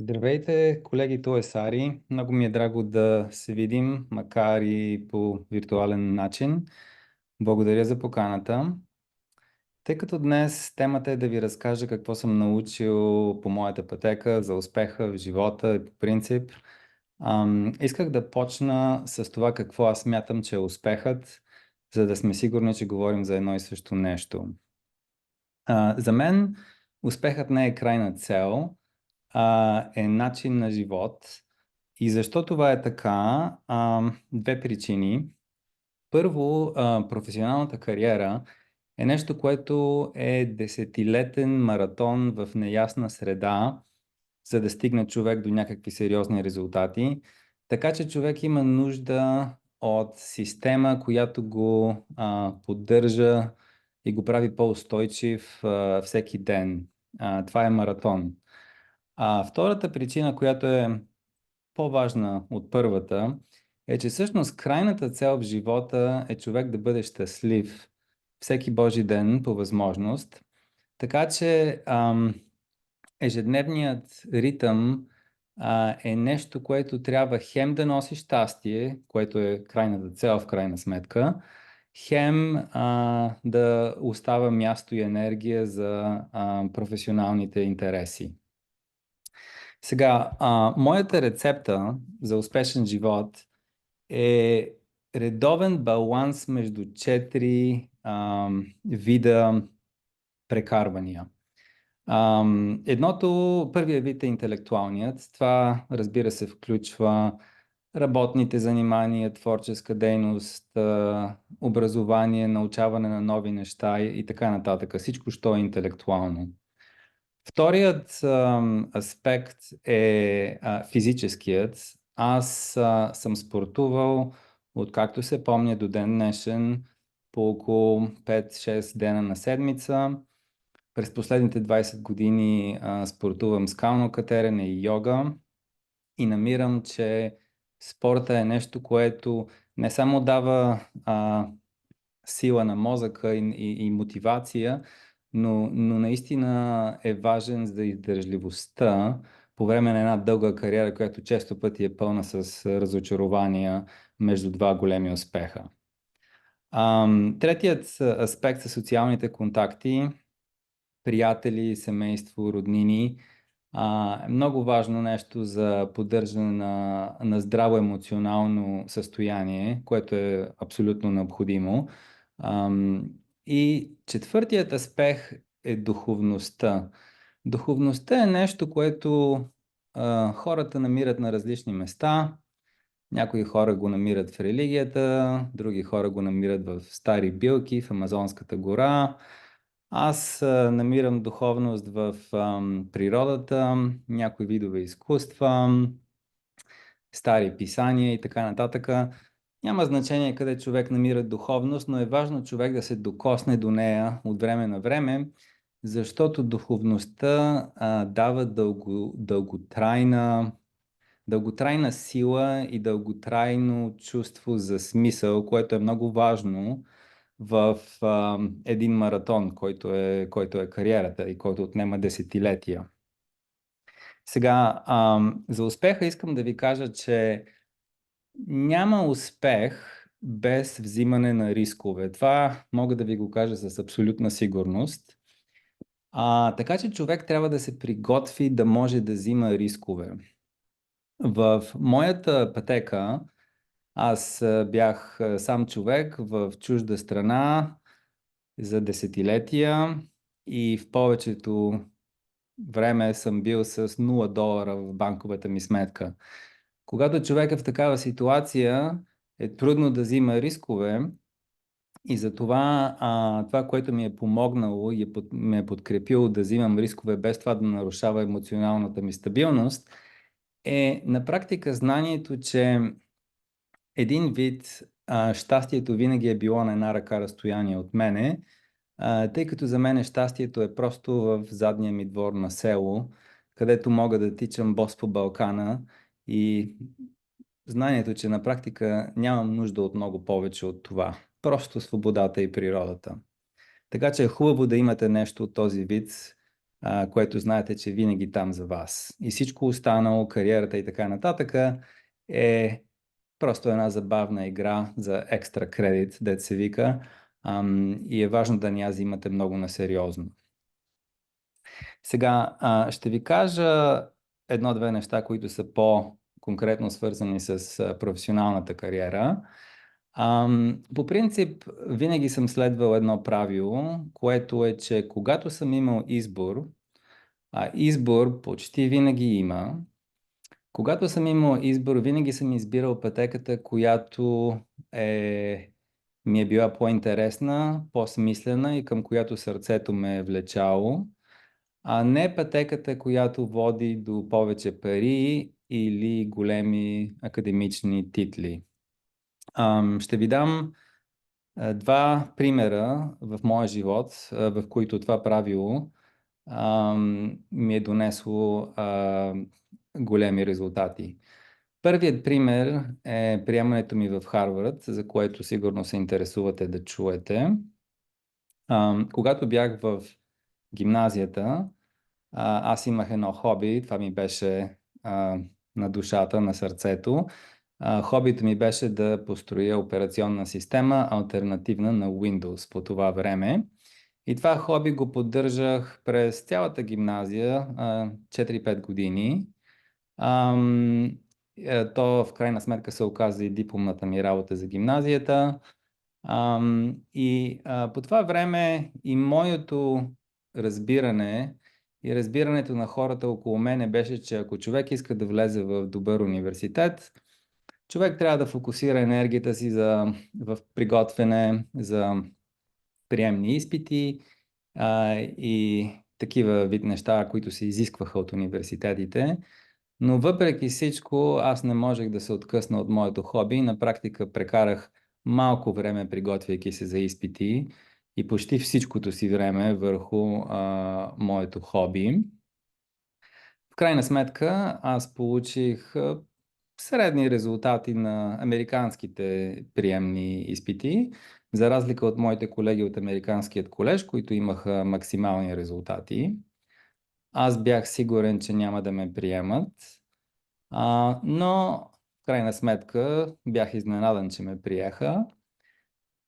Здравейте, колеги, то е Сари. Много ми е драго да се видим, макар и по виртуален начин. Благодаря за поканата. Тъй като днес темата е да ви разкажа какво съм научил по моята пътека за успеха в живота и по принцип, исках да почна с това какво аз смятам, че е успехът, за да сме сигурни, че говорим за едно и също нещо. За мен успехът не е крайна цел, е начин на живот. И защо това е така? Две причини. Първо, професионалната кариера е нещо, което е десетилетен маратон в неясна среда, за да стигне човек до някакви сериозни резултати. Така че човек има нужда от система, която го поддържа и го прави по-устойчив всеки ден. Това е маратон. Втората причина, която е по-важна от първата, е, че всъщност крайната цел в живота е човек да бъде щастлив всеки Божи ден по възможност. Така че ежедневният ритъм е нещо, което трябва хем да носи щастие, което е крайната цел в крайна сметка, хем да остава място и енергия за професионалните интереси. Сега, моята рецепта за успешен живот е редовен баланс между 4 вида прекарвания. Първият вид е интелектуалният. Това, разбира се, включва работните занимания, творческа дейност, образование, научаване на нови неща и така нататък. Всичко, що е интелектуално. Вторият аспект е физическият. Аз съм спортувал, откакто се помня до ден днешен, по около 5-6 дена на седмица. През последните 20 години спортувам скално катерене и йога и намирам, че спорта е нещо, което не само дава сила на мозъка и мотивация, но наистина е важен за издържливостта по време на една дълга кариера, която често пъти е пълна с разочарования между два големи успеха. Третият аспект са социалните контакти, приятели, семейство, роднини. Е много важно нещо за поддържане на здраво емоционално състояние, което е абсолютно необходимо. И четвъртият аспект е духовността. Духовността е нещо, което хората намират на различни места. Някои хора го намират в религията, други хора го намират в стари билки, в Амазонската гора. Аз намирам духовност в природата, някои видове изкуства, стари писания и така нататък. Няма значение къде човек намира духовност, но е важно човек да се докосне до нея от време на време, защото духовността дава дълготрайна сила и дълготрайно чувство за смисъл, което е много важно в един маратон, който е кариерата и който отнема десетилетия. Сега, за успеха искам да ви кажа, че няма успех без взимане на рискове. Това мога да ви го кажа с абсолютна сигурност. Така че човек трябва да се приготви да може да взима рискове. В моята пътека аз бях сам човек в чужда страна за десетилетия и в повечето време съм бил с $0 в банковата ми сметка. Когато човек е в такава ситуация, е трудно да взима рискове и затова това, което ми е помогнало и ме е подкрепило да взимам рискове без това да нарушава емоционалната ми стабилност, е на практика знанието, че един вид щастието винаги е било на една ръка разстояние от мене, тъй като за мен щастието е просто в задния ми двор на село, където мога да тичам бос по Балкана и знанието, че на практика нямам нужда от много повече от това. Просто свободата и природата. Така че е хубаво да имате нещо от този вид, което знаете, че винаги там за вас. И всичко останало, кариерата и така нататък, е просто една забавна игра за екстра кредит, дет се вика, и е важно да не я взимате много насериозно. Сега ще ви кажа едно-две неща, които са по-конкретно свързани с професионалната кариера. По принцип, винаги съм следвал едно правило, което е, че когато съм имал избор, избор почти винаги има. Когато съм имал избор, винаги съм избирал пътеката, която ми е била по-интересна, по-смислена и към която сърцето ме е влечало, а не пътеката, която води до повече пари или големи академични титли. Ще ви дам два примера в моя живот, в които това правило ми е донесло големи резултати. Първият пример е приемането ми в Харвард, за което сигурно се интересувате да чуете. Когато бях в гимназията, аз имах едно хоби, това ми беше на душата, на сърцето. Хобито ми беше да построя операционна система, алтернативна на Windows по това време. И това хоби го поддържах през цялата гимназия, 4-5 години. То в крайна сметка се оказа и дипломната ми работа за гимназията. По това време и моето разбиране и разбирането на хората около мене беше, че ако човек иска да влезе в добър университет, човек трябва да фокусира енергията си в приготвяне за приемни изпити и такива вид неща, които се изискваха от университетите. Но въпреки всичко, аз не можех да се откъсна от моето хоби и на практика прекарах малко време, приготвяйки се за изпити и почти всичкото си време върху моето хоби. В крайна сметка, аз получих средни резултати на американските приемни изпити, за разлика от моите колеги от Американският колеж, които имаха максимални резултати. Аз бях сигурен, че няма да ме приемат, но в крайна сметка бях изненадан, че ме приеха.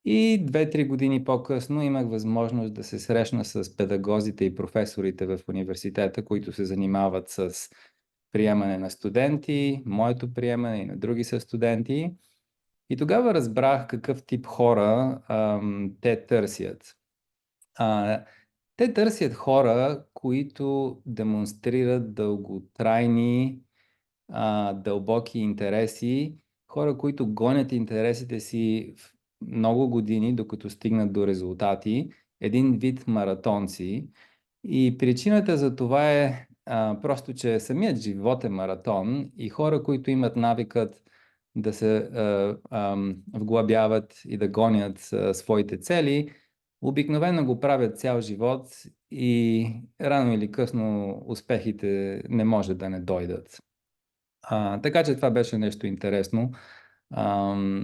И 2-3 години по-късно имах възможност да се срещна с педагозите и професорите в университета, които се занимават с приемане на студенти, моето приемане и на други са студенти. И тогава разбрах какъв тип хора те търсят. Те търсят хора, които демонстрират дълготрайни, дълбоки интереси, хора, които гонят интересите си в много години, докато стигнат до резултати, един вид маратонци. И причината за това е просто, че самият живот е маратон и хора, които имат навикът да се вглъбяват и да гонят своите цели, обикновено го правят цял живот и рано или късно успехите не може да не дойдат. Така че това беше нещо интересно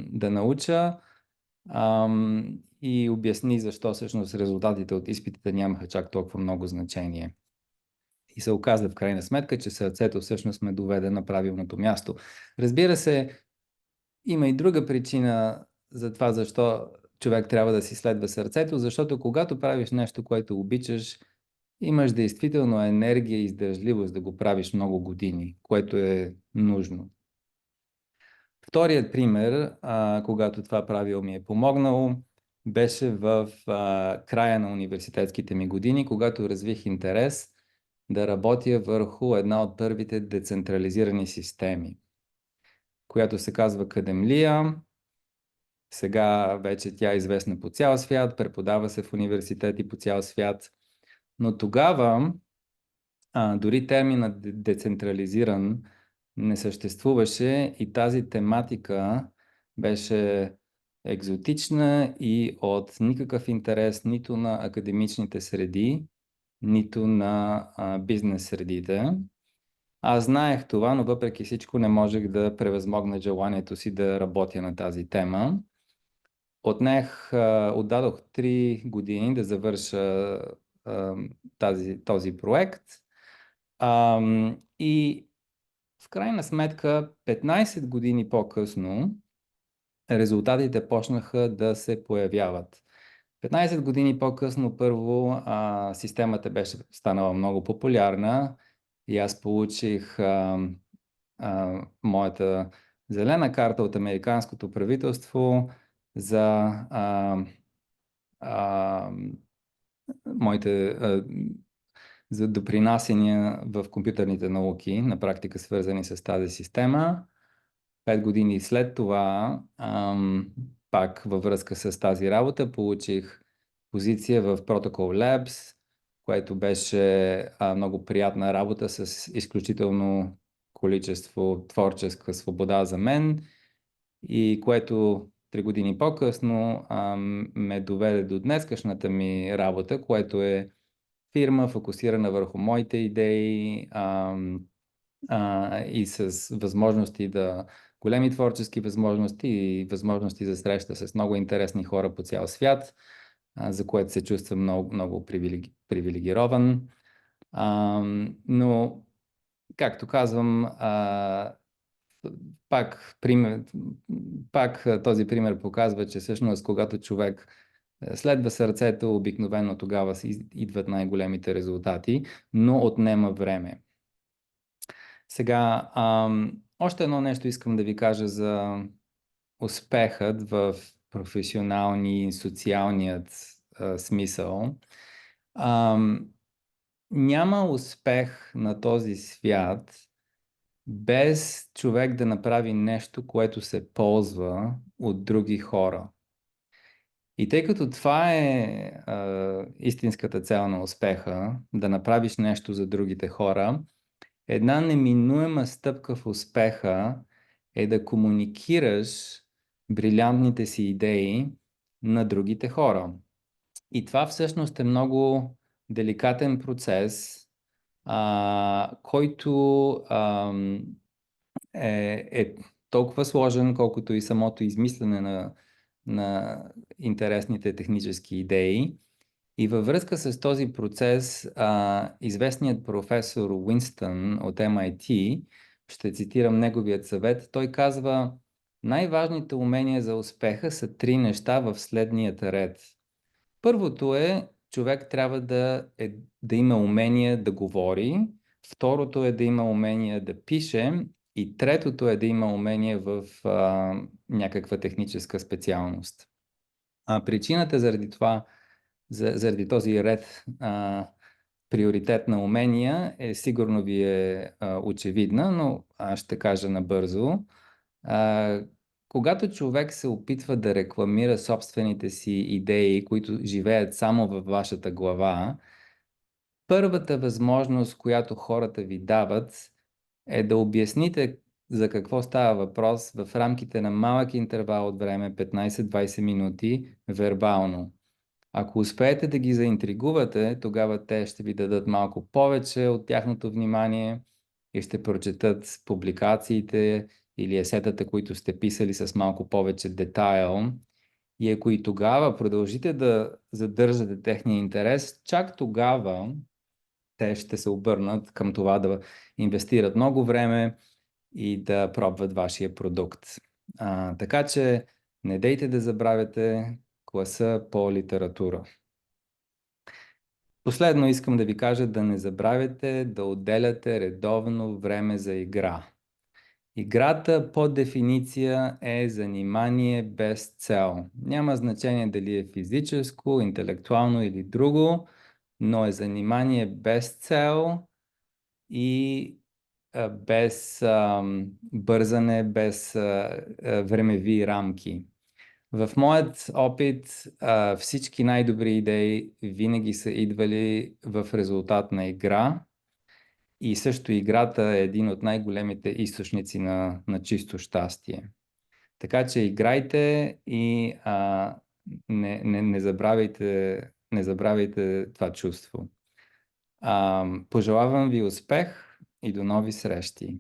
да науча и обясни защо всъщност резултатите от изпитите нямаха чак толкова много значение. И се оказа в крайна сметка, че сърцето всъщност ме доведе на правилното място. Разбира се, има и друга причина за това, защо човек трябва да си следва сърцето, защото когато правиш нещо, което обичаш, имаш действително енергия и издържливост да го правиш много години, което е нужно. Вторият пример, когато това правило ми е помогнало, беше в края на университетските ми години, когато развих интерес да работя върху една от първите децентрализирани системи, която се казва Кадемлия. Сега вече тя е известна по цял свят, преподава се в университети по цял свят. Но тогава дори терминът децентрализиран не съществуваше и тази тематика беше екзотична и от никакъв интерес нито на академичните среди, нито на бизнес средите. Аз знаех това, но въпреки всичко не можех да превъзмогна желанието си да работя на тази тема. Отдадох 3 години да завърша този проект. И в крайна сметка, 15 години по-късно, резултатите почнаха да се появяват. 15 години по-късно, първо, системата беше станала много популярна и аз получих моята зелена карта от американското правителство за а, моите за допринасяния в компютърните науки, на практика свързани с тази система. 5 години след това, пак във връзка с тази работа, получих позиция в Protocol Labs, което беше много приятна работа с изключително количество творческа свобода за мен и което 3 години по-късно ме доведе до днескашната ми работа, което е фирма, фокусирана върху моите идеи и с възможности големи творчески възможности и възможности за среща с много интересни хора по цял свят, за което се чувствам много, много привилегирован. Но, както казвам, пак този пример показва, че всъщност когато човек следва сърцето, обикновено тогава идват най-големите резултати, но отнема време. Сега, още едно нещо искам да ви кажа за успехът в професионалния и социалният смисъл. Няма успех на този свят без човек да направи нещо, което се ползва от други хора. И тъй като това е истинската цел на успеха, да направиш нещо за другите хора, една неминуема стъпка в успеха е да комуникираш брилянтните си идеи на другите хора. И това всъщност е много деликатен процес, който е толкова сложен, колкото и самото измислене на интересните технически идеи. И във връзка с този процес, известният професор Уинстън от MIT, ще цитирам неговият съвет, той казва: най-важните умения за успеха са 3 неща в следният ред. Първото е, човек трябва да има умение да говори, второто е да има умение да пише и третото е да има умение в някаква техническа специалност. Причината заради този ред приоритет на умения сигурно ви е очевидна, но аз ще кажа набързо. Когато човек се опитва да рекламира собствените си идеи, които живеят само във вашата глава, първата възможност, която хората ви дават, е да обясните за какво става въпрос в рамките на малък интервал от време, 15-20 минути, вербално. Ако успеете да ги заинтригувате, тогава те ще ви дадат малко повече от тяхното внимание и ще прочетат публикациите или есетата, които сте писали с малко повече детайл. И ако и тогава продължите да задържате техния интерес, чак тогава те ще се обърнат към това да инвестират много време и да пробват вашия продукт. Така че не дейте да забравяте класа по литература. Последно искам да ви кажа да не забравяте да отделяте редовно време за игра. Играта по дефиниция е занимание без цел. Няма значение дали е физическо, интелектуално или друго, но е занимание без цел и без бързане, без времеви рамки. В моят опит всички най-добри идеи винаги са идвали в резултат на игра и също играта е един от най-големите източници на чисто щастие. Така че играйте и не забравяйте това чувство. Пожелавам ви успех и до нови срещи!